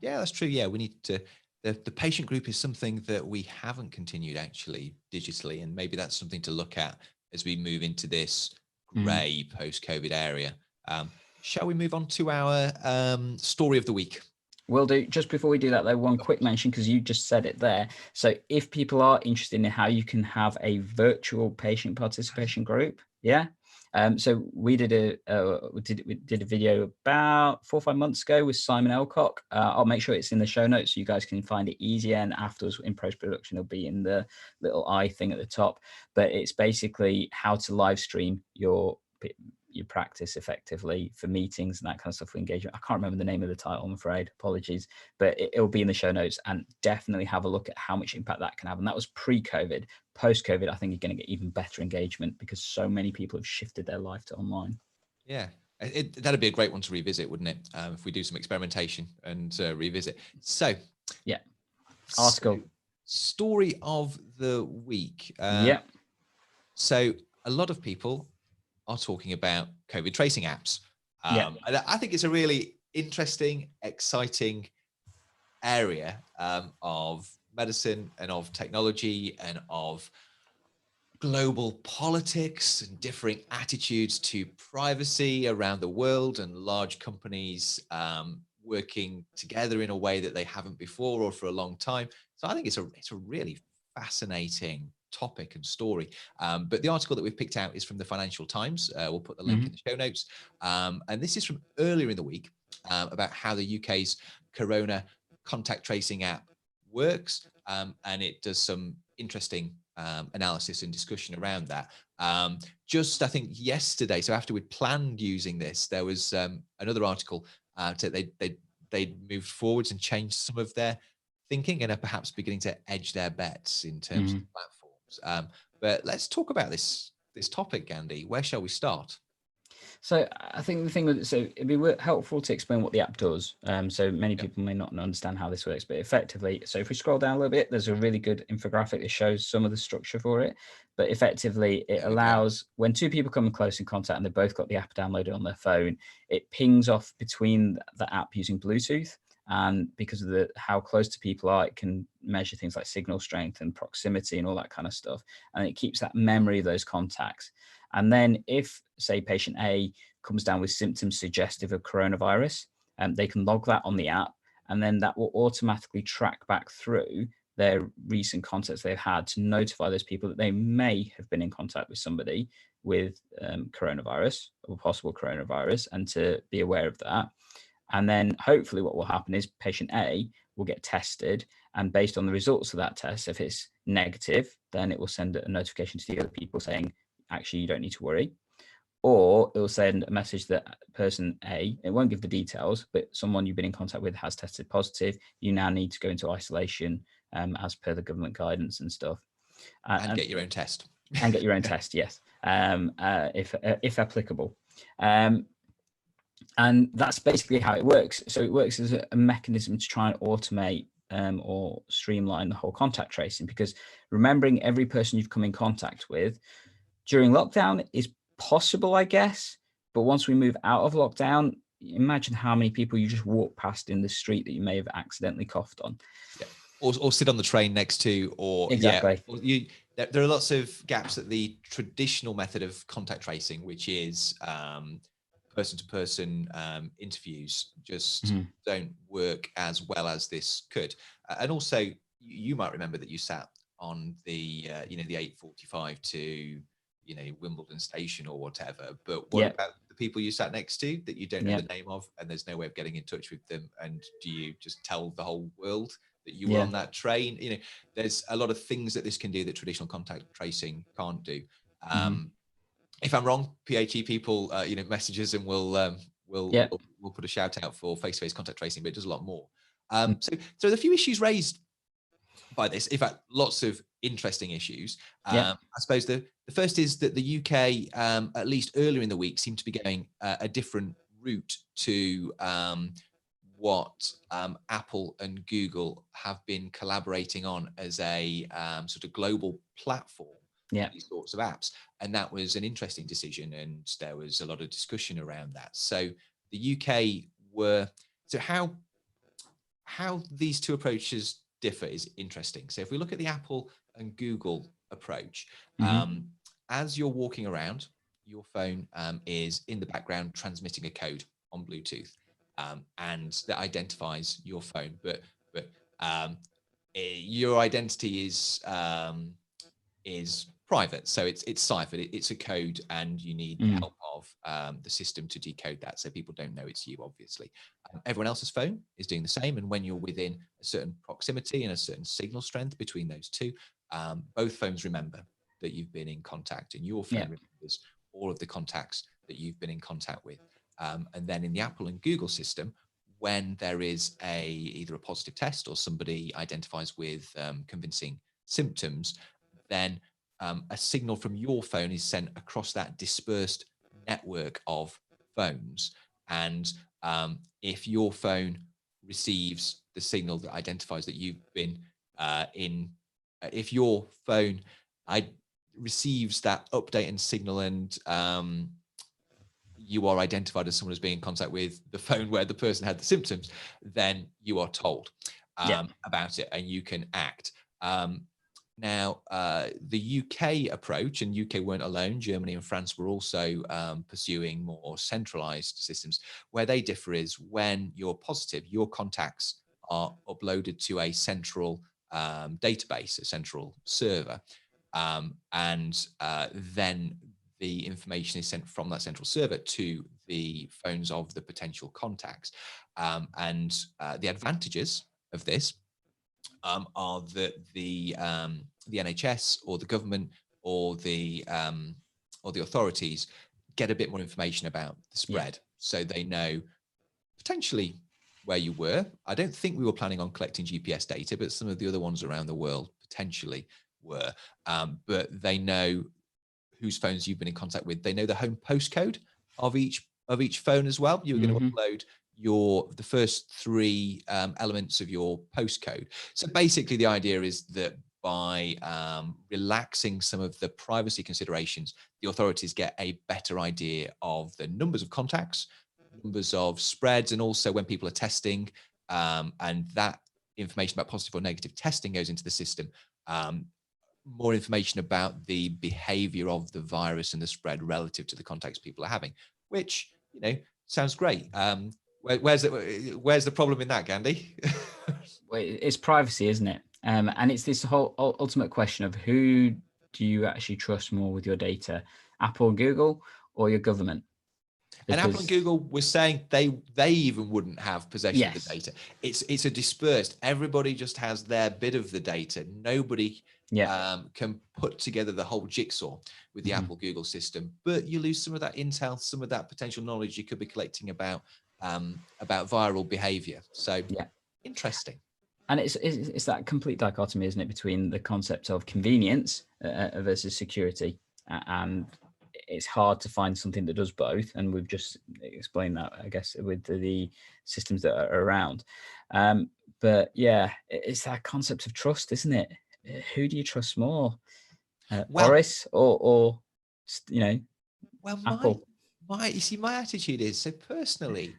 Yeah, that's true. Yeah, we need to. The patient group is something that we haven't continued actually digitally, and maybe that's something to look at as we move into this grey post-COVID area. Shall we move on to our story of the week?
Will do. Just before we do that, though, one quick mention, because you just said it there. So if people are interested in how you can have a virtual patient participation group, so we did a video about 4 or 5 months ago with Simon Elcock. I'll make sure it's in the show notes so you guys can find it easier, and afterwards in post-production it'll be in the little eye thing at the top. But it's basically how to live stream your practice effectively for meetings and that kind of stuff for engagement. I can't remember the name of the title, I'm afraid, apologies, but it'll be in the show notes, and definitely have a look at how much impact that can have. And that was pre-COVID. Post-COVID, I think you're going to get even better engagement, because so many people have shifted their life to online.
Yeah, that'd be a great one to revisit, wouldn't it? If we do some experimentation and revisit. So
yeah, article.
Story of the week. So a lot of people are talking about COVID tracing apps. And I think it's a really interesting, exciting area of medicine and of technology and of global politics and differing attitudes to privacy around the world, and large companies working together in a way that they haven't before or for a long time. So I think it's a really fascinating topic and story. But the article that we've picked out is from the Financial Times. We'll put the link in the show notes. And this is from earlier in the week about how the UK's Corona contact tracing app works. And it does some interesting analysis and discussion around that. Just I think yesterday, so after we'd planned using this, there was another article they moved forwards and changed some of their thinking and are perhaps beginning to edge their bets in terms of platforms. But let's talk about this topic, Gandhi. Where shall we start?
So I think the thing with so it'd be helpful to explain what the app does. So many people may not understand how this works, but effectively, so if we scroll down a little bit, there's a really good infographic that shows some of the structure for it. But effectively, it allows when two people come in close in contact and they've both got the app downloaded on their phone, it pings off between the app using Bluetooth. And because of how close to people are, it can measure things like signal strength and proximity and all that kind of stuff. And it keeps that memory of those contacts. And then if, say, patient A comes down with symptoms suggestive of coronavirus, they can log that on the app, and then that will automatically track back through their recent contacts they've had to notify those people that they may have been in contact with somebody with coronavirus or possible coronavirus, and to be aware of that. And then hopefully what will happen is patient A will get tested, and based on the results of that test, if it's negative, then it will send a notification to the other people saying, actually, you don't need to worry. Or it will send a message that person A, it won't give the details, but someone you've been in contact with has tested positive. You now need to go into isolation as per the government guidance and stuff.
And get your own test.
And get your own test, yes, if applicable. And that's basically how it works. So it works as a mechanism to try and automate or streamline the whole contact tracing, because remembering every person you've come in contact with during lockdown is possible, I guess. But once we move out of lockdown, imagine how many people you just walk past in the street that you may have accidentally coughed on.
Yeah. Or sit on the train next to, or
exactly.
There are lots of gaps at the traditional method of contact tracing, which is person-to-person interviews just don't work as well as this could. And also, you might remember that you sat on the the 8:45 to Wimbledon station or whatever. But what about the people you sat next to that you don't know the name of, and there's no way of getting in touch with them? And do you just tell the whole world that you were on that train? There's a lot of things that this can do that traditional contact tracing can't do. If I'm wrong, PHE people, messages, and we'll put a shout out for face-to-face contact tracing, but it does a lot more. So there are a few issues raised by this. In fact, lots of interesting issues. I suppose the first is that the UK, at least earlier in the week, seemed to be going a different route to what Apple and Google have been collaborating on as a sort of global platform for these sorts of apps. And that was an interesting decision, and there was a lot of discussion around that. So the UK how these two approaches differ is interesting. So if we look at the Apple and Google approach, as you're walking around, your phone is in the background transmitting a code on Bluetooth, and that identifies your phone. But your identity is private, so it's ciphered. It's a code, and you need the help of the system to decode that, so people don't know it's you, obviously. Everyone else's phone is doing the same, and when you're within a certain proximity and a certain signal strength between those two, both phones remember that you've been in contact, and your phone remembers all of the contacts that you've been in contact with. And then in the Apple and Google system, when there is either a positive test or somebody identifies with convincing symptoms, then a signal from your phone is sent across that dispersed network of phones. And if your phone receives the signal that identifies that you've been if your phone receives that update and signal, and you are identified as someone who's being in contact with the phone where the person had the symptoms, then you are told about it and you can act. Now, the UK approach, and UK weren't alone, Germany and France were also pursuing more centralized systems. Where they differ is when you're positive, your contacts are uploaded to a central database, a central server. And then the information is sent from that central server to the phones of the potential contacts. And the advantages of this are that the NHS or the government or the authorities get a bit more information about the spread, so they know potentially where you were. I don't think we were planning on collecting GPS data, but some of the other ones around the world potentially were. But they know whose phones you've been in contact with. They know the home postcode of each phone as well. You're going to upload the first three elements of your postcode. So basically the idea is that by relaxing some of the privacy considerations, the authorities get a better idea of the numbers of contacts, numbers of spreads, and also when people are testing, and that information about positive or negative testing goes into the system. More information about the behavior of the virus and the spread relative to the contacts people are having, which, sounds great. Where's the problem in that, Gandhi?
Well, it's privacy, isn't it? And it's this whole ultimate question of who do you actually trust more with your data, Apple and Google or your government?
And Apple and Google were saying they even wouldn't have possession of the data. It's a dispersed. Everybody just has their bit of the data. Nobody can put together the whole jigsaw with the Apple Google system. But you lose some of that intel, some of that potential knowledge you could be collecting about viral behavior. So interesting.
And it's that complete dichotomy, isn't it, between the concept of convenience versus security, and it's hard to find something that does both. And we've just explained that, I guess, with the systems that are around. But yeah, it's that concept of trust, isn't it? Who do you trust more, Boris or Apple?
You see, my attitude is, so personally,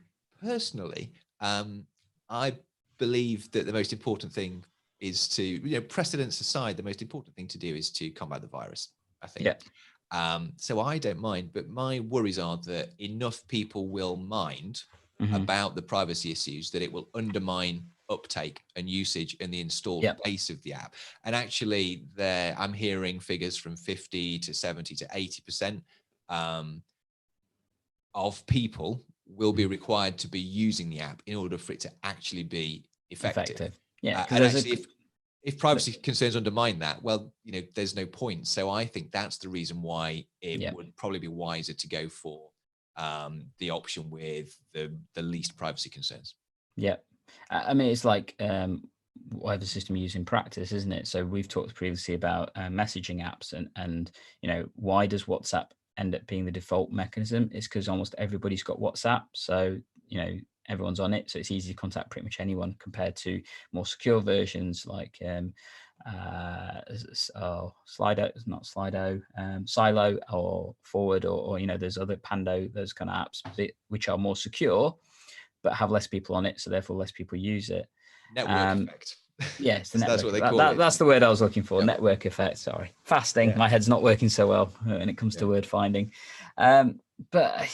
I believe that the most important thing is to, precedents aside, the most important thing to do is to combat the virus, I think. So I don't mind, but my worries are that enough people will mind about the privacy issues that it will undermine uptake and usage and the installed base of the app. And actually I'm hearing figures from 50 to 70 to 80% of people will be required to be using the app in order for it to actually be effective.
Yeah,
and actually if privacy concerns undermine that, well, there's no point. So I think that's the reason why it would probably be wiser to go for the option with the least privacy concerns.
Yeah. I mean, it's like whatever system you use in practice, isn't it? So we've talked previously about messaging apps and why does WhatsApp end up being the default mechanism? It's because almost everybody's got WhatsApp. So, everyone's on it. So it's easy to contact pretty much anyone compared to more secure versions like Silo or Forward or there's other Pando, those kind of apps which are more secure but have less people on it, so therefore less people use it.
Network effect.
Yes, the network.
That's what they call it.
That's the word I was looking for. Network effect. Sorry, fasting. My head's not working so well when it comes to word finding. But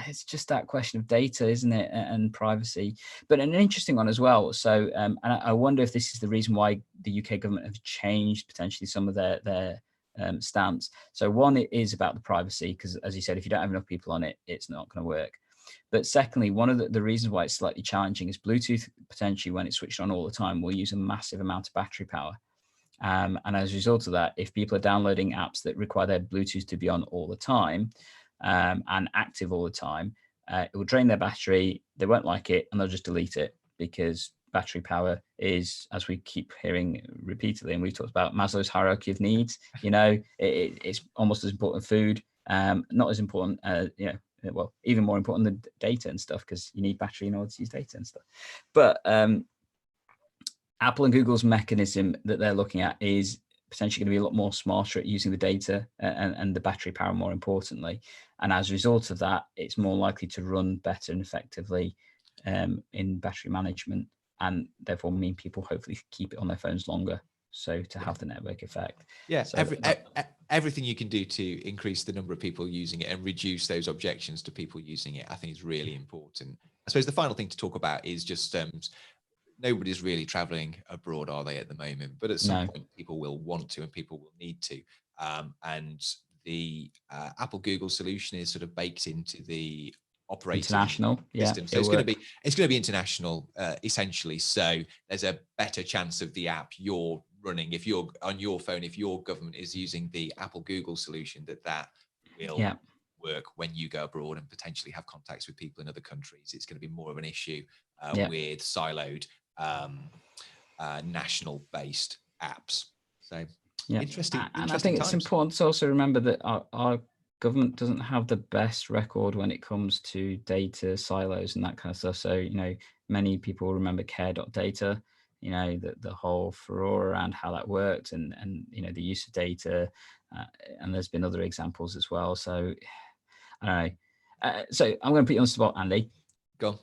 it's just that question of data, isn't it, and privacy. But an interesting one as well. So, and I wonder if this is the reason why the UK government have changed potentially some of their stance. So one, it is about the privacy, because as you said, if you don't have enough people on it, it's not going to work. But secondly, one of the reasons why it's slightly challenging is Bluetooth potentially, when it's switched on all the time, will use a massive amount of battery power. And as a result of that, if people are downloading apps that require their Bluetooth to be on all the time and active all the time, it will drain their battery. They won't like it and they'll just delete it, because battery power is, as we keep hearing repeatedly, and we've talked about Maslow's hierarchy of needs, it's almost as important as food, not as important as, well, even more important than data and stuff, because you need battery in order to use data and stuff. But Apple and Google's mechanism that they're looking at is potentially going to be a lot more smarter at using the data and the battery power, more importantly. And as a result of that, it's more likely to run better and effectively in battery management, and therefore mean people hopefully keep it on their phones longer. So to have the network effect.
Yeah,
so
everything you can do to increase the number of people using it and reduce those objections to people using it, I think is really important. I suppose the final thing to talk about is just nobody's really traveling abroad, are they, at the moment? But at some point, people will want to and people will need to. And the Apple Google solution is sort of baked into the operating
international
system. So it's going to be international, essentially. So there's a better chance of the app you're running, if you're on your phone, if your government is using the Apple Google solution, that will work when you go abroad and potentially have contacts with people in other countries. It's going to be more of an issue with siloed national based apps. So interesting.
And I think it's important to also remember that our government doesn't have the best record when it comes to data silos and that kind of stuff. So, you know, many people remember care.data, you know, the whole furore around how that worked and you know, the use of data. And there's been other examples as well. So I don't know. So I'm going to put you on the spot, Andy.
Go.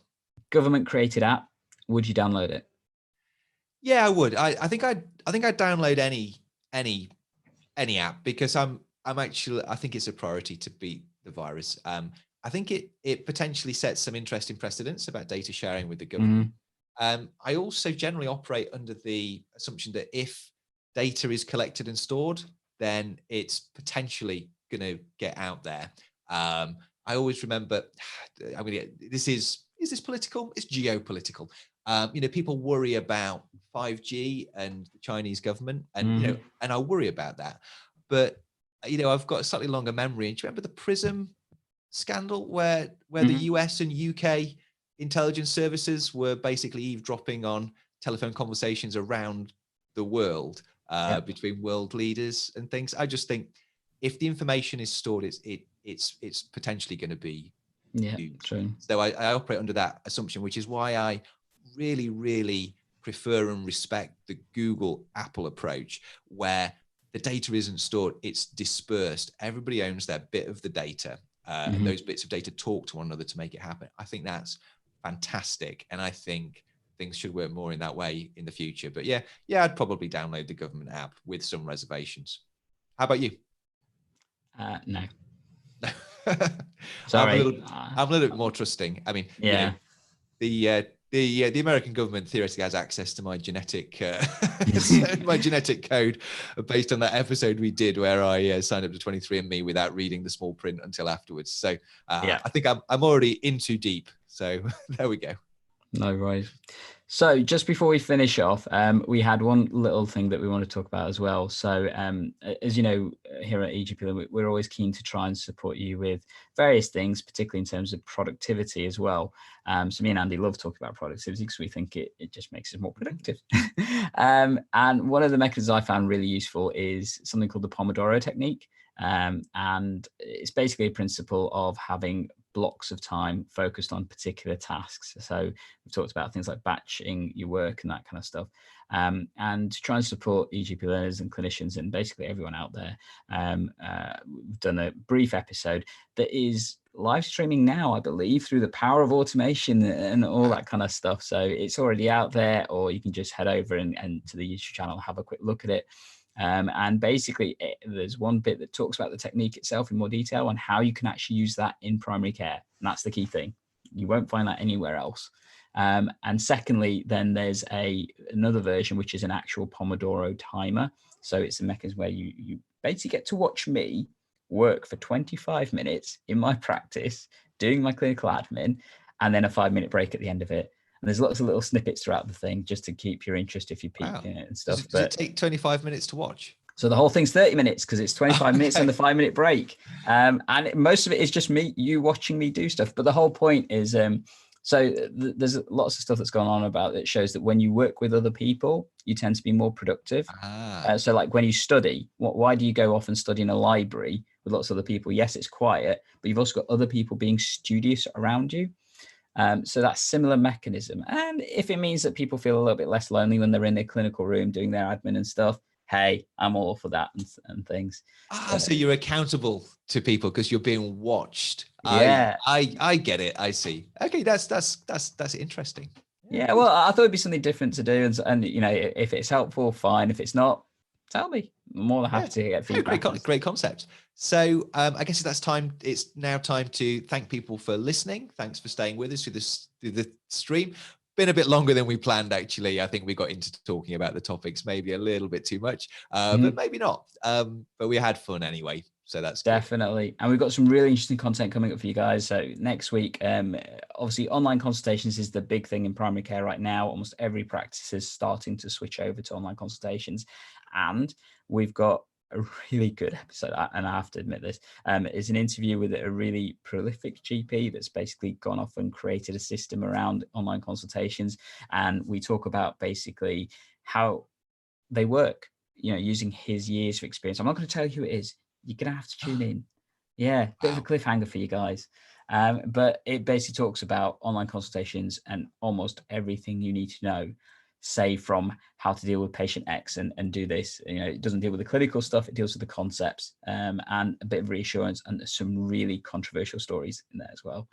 Government created app. Would you download it?
Yeah, I would. I think I'd download any app, because I think it's a priority to beat the virus. I think it potentially sets some interesting precedents about data sharing with the government. I also generally operate under the assumption that if data is collected and stored, then it's potentially going to get out there. I always remember, I mean, is this political? It's geopolitical. You know, people worry about 5G and the Chinese government, and you know, and I worry about that. But you know, I've got a slightly longer memory. And do you remember the Prism scandal, where the US and UK intelligence services were basically eavesdropping on telephone conversations around the world between world leaders and things? I just think if the information is stored, it's potentially going to be
true.
So I operate under that assumption, which is why I really prefer and respect the Google Apple approach, where the data isn't stored, it's dispersed. Everybody owns their bit of the data, and those bits of data talk to one another to make it happen. I think that's fantastic, and I think things should work more in that way in the future. But yeah, I'd probably download the government app with some reservations. How about you?
No.
Sorry. I'm a little bit more trusting. I mean, you know, the American government theoretically has access to my genetic code based on that episode we did where I signed up to 23andMe without reading the small print until afterwards. So I think I'm already in too deep. So there we go.
No worries. So just before we finish off, we had one little thing that we want to talk about as well. So as you know, here at eGPlearning, we're always keen to try and support you with various things, particularly in terms of productivity as well. So me and Andy love talking about productivity because we think it just makes us more productive. And one of the mechanisms I found really useful is something called the Pomodoro Technique. And it's basically a principle of having blocks of time focused on particular tasks. So we've talked about things like batching your work and that kind of stuff. And to try and support eGP learners and clinicians and basically everyone out there, we've done a brief episode that is live streaming now, I believe, through the power of automation and all that kind of stuff. So it's already out there, or you can just head over and to the YouTube channel, have a quick look at it. And basically, there's one bit that talks about the technique itself in more detail and how you can actually use that in primary care. And that's the key thing. You won't find that anywhere else. And secondly, then there's another version, which is an actual Pomodoro timer. So it's a mechanism where you basically get to watch me work for 25 minutes in my practice, doing my clinical admin, and then a 5-minute break at the end of it. And there's lots of little snippets throughout the thing just to keep your interest if you peek in it and stuff.
Does it take 25 minutes to watch?
So the whole thing's 30 minutes because it's 25 minutes and the 5-minute break. And most of it is just you watching me do stuff. But the whole point is, there's lots of stuff that's gone on about it shows that when you work with other people, you tend to be more productive. So like when you study, why do you go off and study in a library with lots of other people? Yes, it's quiet, but you've also got other people being studious around you. So that's similar mechanism. And if it means that people feel a little bit less lonely when they're in their clinical room doing their admin and stuff, hey, I'm all for that and things.
So you're accountable to people because you're being watched.
Yeah.
I get it. I see. Okay, that's interesting.
Yeah, well, I thought it'd be something different to do, and you know, if it's helpful, fine. If it's not, tell me. I'm more than happy to get feedback.
Great concept. So I guess that's time. It's now time to thank people for listening. Thanks for staying with us through the stream. Been a bit longer than we planned, actually. I think we got into talking about the topics maybe a little bit too much, but maybe not. But we had fun anyway. So that's
definitely.
good.
And we've got some really interesting content coming up for you guys. So next week, obviously online consultations is the big thing in primary care right now. Almost every practice is starting to switch over to online consultations. And we've got a really good episode, and I have to admit this, is an interview with a really prolific GP that's basically gone off and created a system around online consultations. And we talk about basically how they work, you know, using his years of experience. I'm not going to tell you who it is. You're going to have to tune in. Yeah, bit of a cliffhanger for you guys. But it basically talks about online consultations and almost everything you need to know, say from how to deal with patient X and do this. You know, it doesn't deal with the clinical stuff, it deals with the concepts, and a bit of reassurance, and there's some really controversial stories in there as well.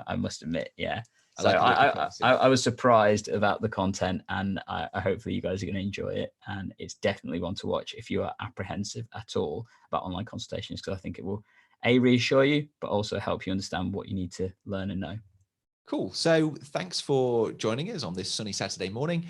I must admit, yeah. So I was surprised about the content, and I hopefully you guys are going to enjoy it. And it's definitely one to watch if you are apprehensive at all about online consultations, because I think it will reassure you, but also help you understand what you need to learn and know.
Cool. So thanks for joining us on this sunny Saturday morning,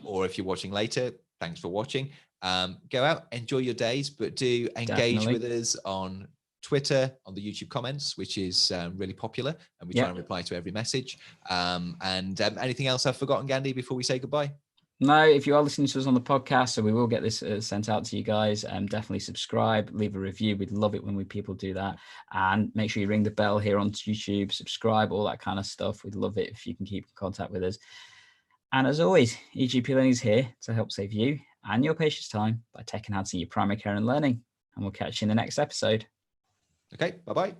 or if you're watching later, thanks for watching. Go out, enjoy your days, but do engage with us on Twitter, on the YouTube comments, which is really popular, and we try and reply to every message. And anything else I've forgotten, Gandhi, before we say goodbye?
No, if you are listening to us on the podcast, so we will get this sent out to you guys. Definitely subscribe, leave a review. We'd love it when people do that. And make sure you ring the bell here on YouTube, subscribe, all that kind of stuff. We'd love it if you can keep in contact with us. And as always, eGPlearning is here to help save you and your patients time by tech enhancing your primary care and learning. And we'll catch you in the next episode.
Okay, bye-bye.